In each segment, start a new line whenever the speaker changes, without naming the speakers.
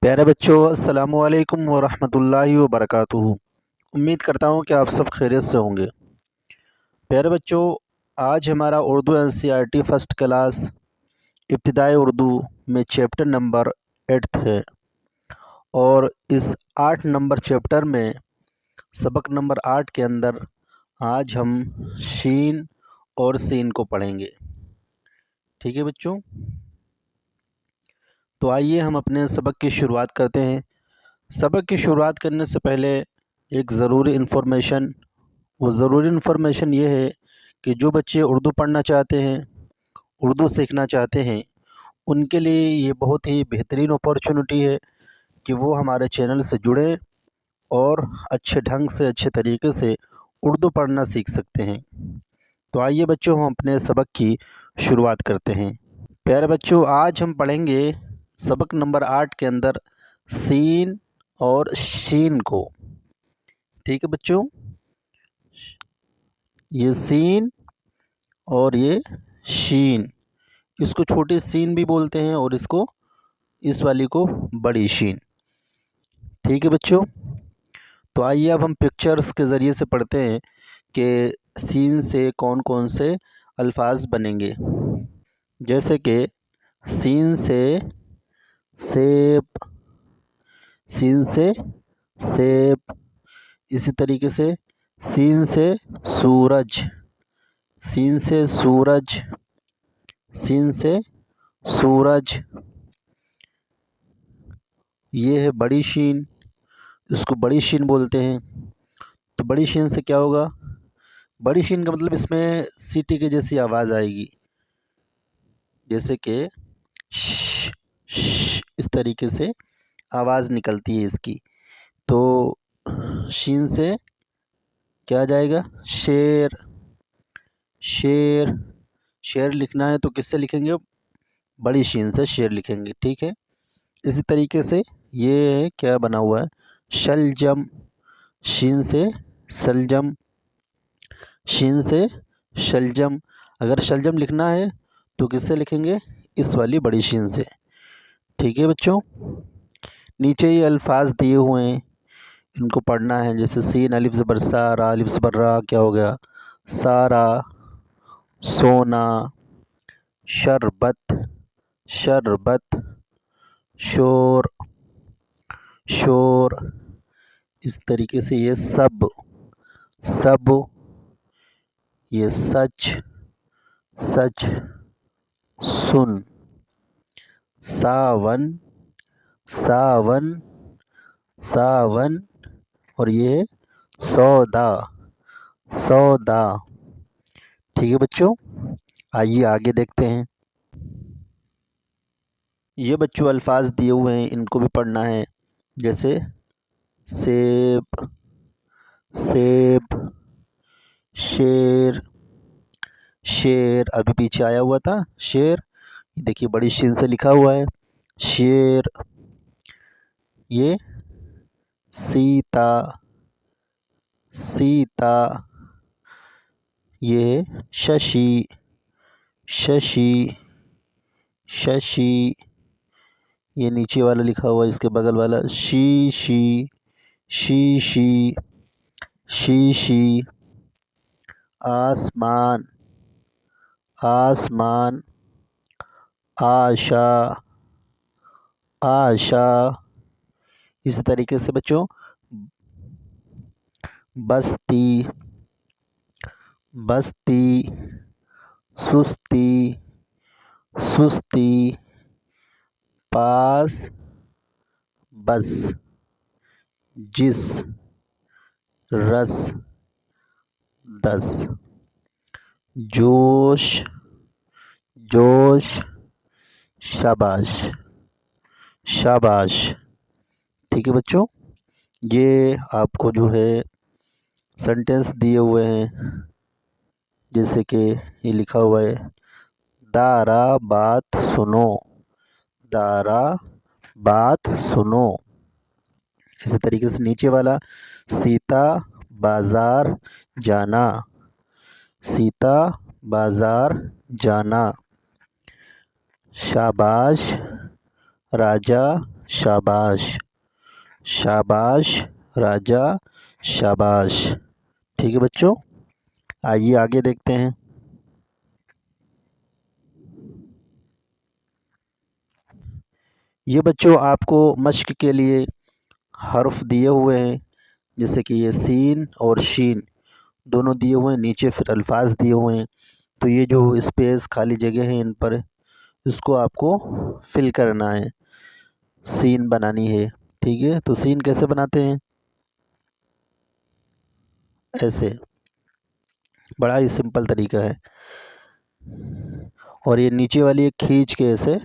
प्यारे बच्चों, अस्सलामु अलैकुम व रहमतुल्लाहि व बरकातुहू। उम्मीद करता हूँ कि आप सब खैरियत से होंगे। प्यारे बच्चों, आज हमारा उर्दू एनसीईआरटी फ़र्स्ट क्लास इब्तिदाई उर्दू में चैप्टर नंबर 8 है और इस 8 नंबर चैप्टर में सबक नंबर 8 के अंदर आज हम शीन और सीन को पढ़ेंगे। ठीक है बच्चों, तो आइए हम अपने सबक की शुरुआत करते हैं। सबक की शुरुआत करने से पहले एक ज़रूरी इन्फॉर्मेशन ये है कि जो बच्चे उर्दू पढ़ना चाहते हैं, उर्दू सीखना चाहते हैं, उनके लिए ये बहुत ही बेहतरीन अपॉर्चुनिटी है कि वो हमारे चैनल से जुड़ें और अच्छे ढंग से, अच्छे तरीके से उर्दू पढ़ना सीख सकते हैं। तो आइए बच्चों, हम अपने सबक की शुरुआत करते हैं। प्यारे बच्चों, आज हम पढ़ेंगे सबक नंबर 8 के अंदर सीन और शीन को। ठीक है बच्चों, ये सीन और ये शीन, इसको छोटी सीन भी बोलते हैं और इस वाली को बड़ी शीन। ठीक है बच्चों, तो आइए अब हम पिक्चर्स के ज़रिए से पढ़ते हैं कि सीन से कौन कौन से अल्फाज बनेंगे। जैसे कि सीन से सेब, सीन से सेब। इसी तरीके से सीन से सूरज, सीन से सूरज, सीन से सूरज। ये है बड़ी शीन, इसको बड़ी शीन बोलते हैं। तो बड़ी शीन से क्या होगा? बड़ी शीन का मतलब इसमें सीटी की जैसी आवाज़ आएगी, जैसे कि श, इस तरीके से आवाज़ निकलती है इसकी। तो शीन से क्या आ जाएगा? शेर, शेर। शेर लिखना है तो किससे लिखेंगे? बड़ी शीन से शेर लिखेंगे। ठीक है, इसी तरीके से ये क्या बना हुआ है? शलजम, शीन से सलजम, शीन से शलजम। अगर शलजम लिखना है तो किससे लिखेंगे? इस वाली बड़ी शीन से। ठीक है बच्चों, नीचे ये अल्फाज दिए हुए हैं, इनको पढ़ना है। जैसे सीन अलिफ ज़बर सा, रा अलिफ ज़बर रा, क्या हो गया? सारा, सोना, शरबत, शरबत, शोर, शोर। इस तरीके से ये सब, सब। ये सच, सच। सुन, सावन, सावन, सावन। और ये सौदा, सौदा। ठीक है बच्चों, आइए आगे देखते हैं। ये बच्चों अल्फाज दिए हुए हैं, इनको भी पढ़ना है। जैसे सेब, सेब, शेर, शेर। अभी पीछे आया हुआ था शेर, देखिए बड़ी शीन से लिखा हुआ है शेर। ये सीता, सीता। ये शशि, शशि, शशि। ये नीचे वाला लिखा हुआ है, इसके बगल वाला शीशी, शीशी, शीशी। आसमान, आसमान। आशा, आशा। इसी तरीके से बच्चों बस्ती, बस्ती, सुस्ती, सुस्ती। पास, बस, जिस, रस, दस। जोश, जोश, शाबाश, शाबाश। ठीक है बच्चों, ये आपको जो है सेंटेंस दिए हुए हैं। जैसे कि ये लिखा हुआ है, दारा बात सुनो, दारा बात सुनो। इसी तरीके से नीचे वाला सीता बाज़ार जाना, सीता बाज़ार जाना। शाबाश राजा शाबाश, शाबाश राजा, शाबाश। ठीक है बच्चों, आइए आगे देखते हैं। ये बच्चों आपको मश्क के लिए हर्फ दिए हुए हैं, जैसे कि ये सीन और शीन दोनों दिए हुए हैं, नीचे फिर अल्फाज दिए हुए हैं। तो ये जो स्पेस खाली जगह है इन पर, इसको आपको फिल करना है, सीन बनानी है। ठीक है, तो सीन कैसे बनाते हैं? ऐसे, बड़ा ही सिंपल तरीका है। और ये नीचे वाली एक खींच के ऐसे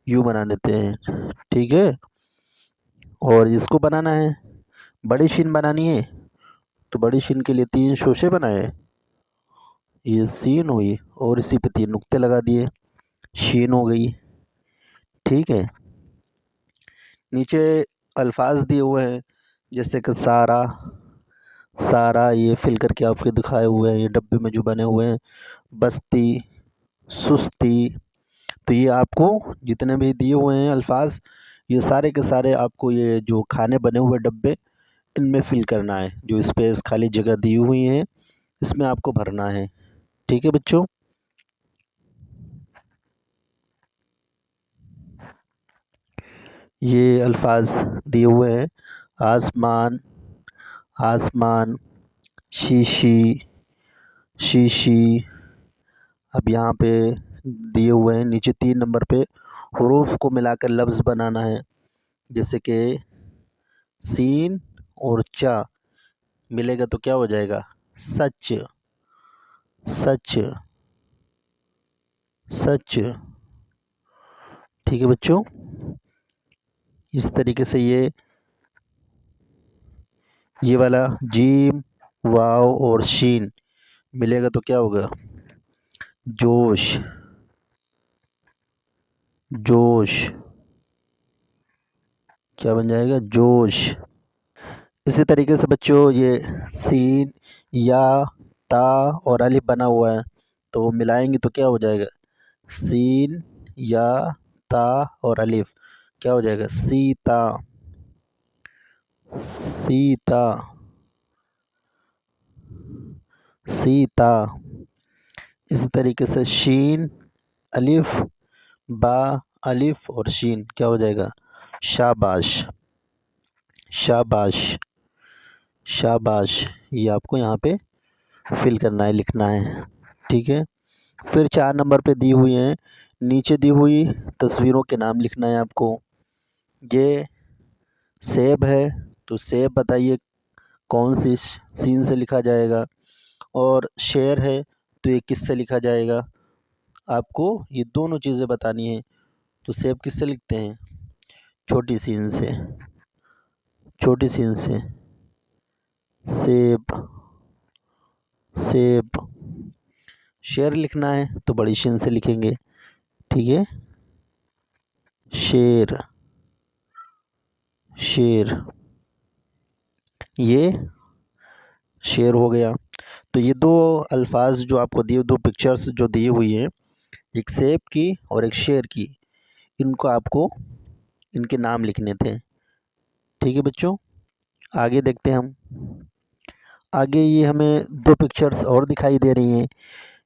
यू बना देते हैं। ठीक है, और इसको बनाना है, बड़ी शीन बनानी है, तो बड़ी शीन के लिए 3 शोशे बनाए, ये सीन हुई, और इसी पे 3 नुक्ते लगा दिए, शीन हो गई। ठीक है, नीचे अल्फाज दिए हुए हैं, जैसे कि सारा, सारा ये फिल करके आपके दिखाए हुए हैं, ये डब्बे में जो बने हुए हैं। बस्ती, सुस्ती। तो ये आपको जितने भी दिए हुए हैं अल्फाज, ये सारे के सारे आपको ये जो खाने बने हुए डब्बे, इनमें फिल करना है, जो स्पेस खाली जगह दी हुई है इसमें आपको भरना है। ठीक है बच्चों, ये अल्फाज दिए हुए हैं, आसमान, आसमान, शीशी, शीशी। अब यहाँ पे दिए हुए हैं नीचे 3 नंबर पे, हुरूफ को मिलाकर लफ्ज़ बनाना है, जैसे कि सीन और चा मिलेगा तो क्या हो जाएगा? सच, सच, सच। ठीक है बच्चों, इस तरीके से ये वाला जीम, वाव और शीन मिलेगा तो क्या होगा? जोश, जोश। क्या बन जाएगा? जोश। इसी तरीके से बच्चों ये सीन, या, ता और अलिफ बना हुआ है, तो मिलाएंगे तो क्या हो जाएगा? सीन, या, ता और अलिफ, क्या हो जाएगा? सीता, सीता, सीता। इसी तरीके से शीन, अलिफ, बा, अलिफ और शीन, क्या हो जाएगा? शाबाश, शाबाश, शाबाश। ये आपको यहाँ पे फिल करना है, लिखना है। ठीक है, फिर 4 नंबर पे दी हुई हैं, नीचे दी हुई तस्वीरों के नाम लिखना है आपको। ये सेब है, तो सेब बताइए कौन सी सीन से लिखा जाएगा? और शेर है, तो ये किससे लिखा जाएगा? आपको ये दोनों चीज़ें बतानी है। तो सेब किससे लिखते हैं? छोटी सीन से, छोटी सीन से, सेब, सेब। शेर लिखना है तो बड़ी शीन से लिखेंगे। ठीक है, शेर, शेर। ये शेर हो गया। तो ये 2 अल्फाज जो आपको दिए, 2 पिक्चर्स जो दी हुई हैं, एक सेब की और एक शेर की, इनको आपको इनके नाम लिखने थे। ठीक है बच्चों, आगे देखते हैं हम। आगे ये हमें 2 पिक्चर्स और दिखाई दे रही हैं।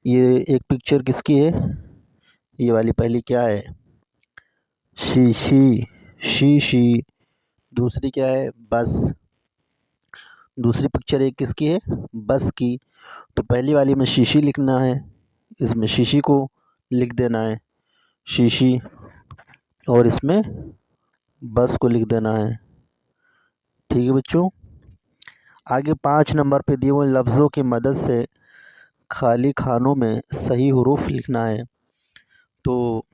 ये एक पिक्चर किसकी है? ये वाली पहली क्या है? शीशी, शीशी। दूसरी क्या है? बस। दूसरी पिक्चर एक किसकी है? बस की। तो पहली वाली में शीशी लिखना है, इसमें शीशी को लिख देना है, शीशी, और इसमें बस को लिख देना है। ठीक है बच्चों, आगे 5 नंबर पे दिए हुए लफ्ज़ों की मदद से खाली खानों में सही हुरूफ लिखना है। तो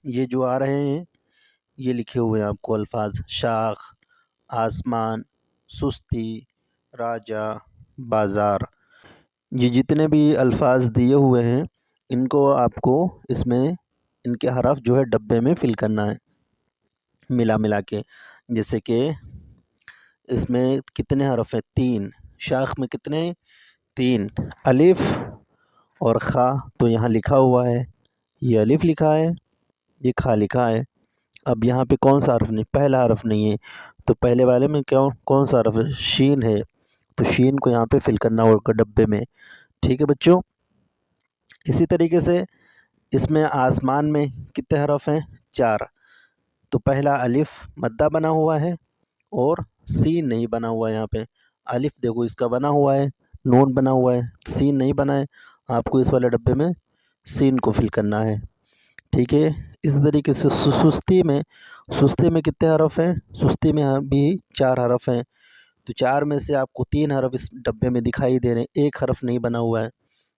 ये जो आ रहे हैं, ये लिखे हुए हैं आपको अल्फाज, शाख, आसमान, सुस्ती, राजा, बाज़ार। ये जितने भी अल्फाज दिए हुए हैं, इनको आपको इसमें इनके हरफ जो है डब्बे में फिल करना है, मिला मिला के। जैसे कि इसमें कितने हरफ हैं? 3। शाख में कितने? 3। अलिफ और खा, तो यहाँ लिखा हुआ है, ये अलिफ लिखा है, ये खा लिखा है। अब यहाँ पे कौन सा हर्फ नहीं, पहला हर्फ नहीं है, तो पहले वाले में क्यों कौन सा हर्फ है, शीन है, तो शीन को यहाँ पे फिल करना होगा डब्बे में। ठीक है बच्चों। इसी तरीके से इसमें आसमान में कितने हर्फ हैं, 4। तो पहला अलिफ मद्दा बना हुआ है और सीन नहीं बना हुआ है। यहाँ पे अलिफ देखो इसका बना हुआ है, नून बना हुआ है, सीन नहीं बना है। आपको इस वाले डब्बे में सीन को फिल करना है। ठीक है। इस तरीके से सुस्ती में कितने हरफ हैं, सुस्ती में भी 4 हरफ हैं। तो 4 में से आपको 3 हरफ इस डब्बे में दिखाई दे रहे हैं, एक हरफ नहीं बना हुआ है।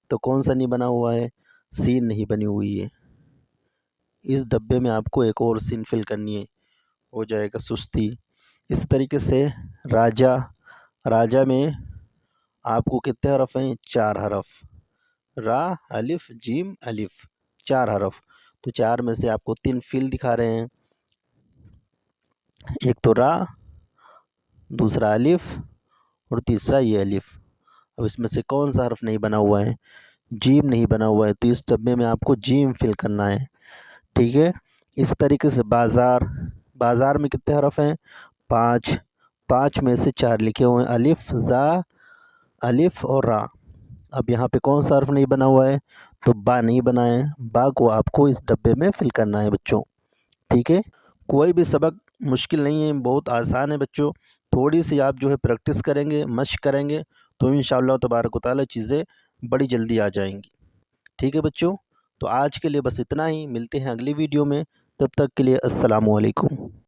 तो कौन सा नहीं बना हुआ है, सीन नहीं बनी हुई है। इस डब्बे में आपको एक और सीन फिल करनी है, हो जाएगा सुस्ती। इस तरीके से राजा, राजा में आपको कितने हरफ हैं, 4 हरफ, रा अलिफ जीम अलिफ, 4 हरफ। तो 4 में से आपको 3 फिल दिखा रहे हैं, एक तो रा, दूसरा अलिफ और तीसरा ये अलिफ। अब इसमें से कौन सा हरफ नहीं बना हुआ है, जीम नहीं बना हुआ है, तो इस डब्बे में आपको जीम फिल करना है। ठीक है। इस तरीके से बाज़ार, बाज़ार में कितने हरफ हैं, 5। 5 में से 4 लिखे हुए हैं, अलिफ ज़ा अलिफ और रा। अब यहाँ पे कौन सा हर्फ नहीं बना हुआ है, तो बा नहीं बना है, बा को आपको इस डब्बे में फिल करना है बच्चों। ठीक है। कोई भी सबक मुश्किल नहीं है, बहुत आसान है बच्चों। थोड़ी सी आप जो है प्रैक्टिस करेंगे, मश्क करेंगे, तो इंशाअल्लाह तबारक व तआला चीज़ें बड़ी जल्दी आ जाएंगी। ठीक है बच्चों। तो आज के लिए बस इतना ही, मिलते हैं अगली वीडियो में, तब तक के लिए अस्सलामु अलैकुम।